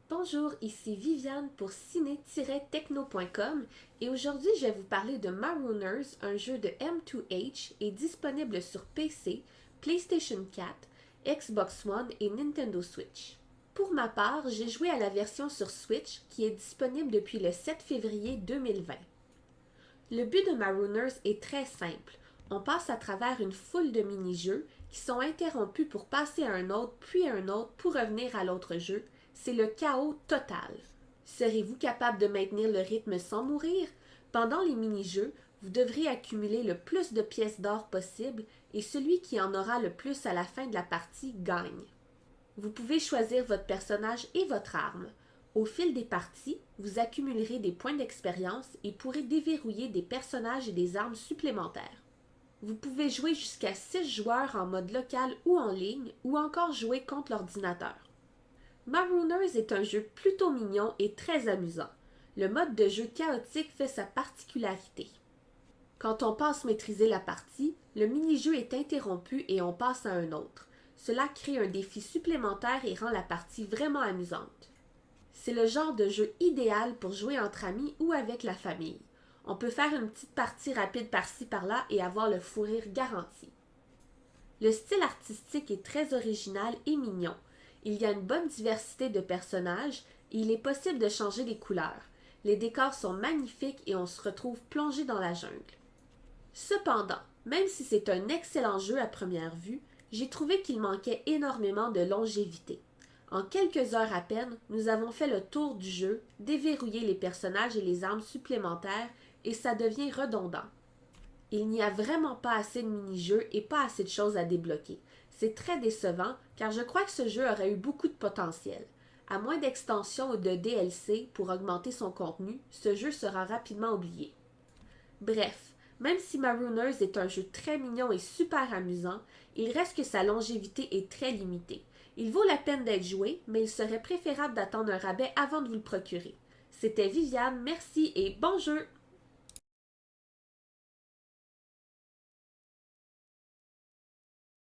Bonjour, ici Viviane pour ciné-techno.com et aujourd'hui je vais vous parler de Marooners, un jeu de M2H et disponible sur PC, PlayStation 4, Xbox One et Nintendo Switch. Pour ma part, j'ai joué à la version sur Switch qui est disponible depuis le 7 février 2020. Le but de Marooners est très simple. On passe à travers une foule de mini-jeux qui sont interrompus pour passer à un autre, puis à un autre pour revenir à l'autre jeu. C'est le chaos total. Serez-vous capable de maintenir le rythme sans mourir? Pendant les mini-jeux, vous devrez accumuler le plus de pièces d'or possible et celui qui en aura le plus à la fin de la partie gagne. Vous pouvez choisir votre personnage et votre arme. Au fil des parties, vous accumulerez des points d'expérience et pourrez déverrouiller des personnages et des armes supplémentaires. Vous pouvez jouer jusqu'à 6 joueurs en mode local ou en ligne, ou encore jouer contre l'ordinateur. Marooners est un jeu plutôt mignon et très amusant. Le mode de jeu chaotique fait sa particularité. Quand on pense maîtriser la partie, le mini-jeu est interrompu et on passe à un autre. Cela crée un défi supplémentaire et rend la partie vraiment amusante. C'est le genre de jeu idéal pour jouer entre amis ou avec la famille. On peut faire une petite partie rapide par-ci par-là et avoir le fou rire garanti. Le style artistique est très original et mignon. Il y a une bonne diversité de personnages et il est possible de changer les couleurs. Les décors sont magnifiques et on se retrouve plongé dans la jungle. Cependant, même si c'est un excellent jeu à première vue, j'ai trouvé qu'il manquait énormément de longévité. En quelques heures à peine, nous avons fait le tour du jeu, déverrouillé les personnages et les armes supplémentaires et ça devient redondant. Il n'y a vraiment pas assez de mini-jeux et pas assez de choses à débloquer. C'est très décevant car je crois que ce jeu aurait eu beaucoup de potentiel. À moins d'extensions ou de DLC pour augmenter son contenu, ce jeu sera rapidement oublié. Bref, même si Marooners est un jeu très mignon et super amusant, il reste que sa longévité est très limitée. Il vaut la peine d'être joué, mais il serait préférable d'attendre un rabais avant de vous le procurer. C'était Viviane, merci et bon jeu!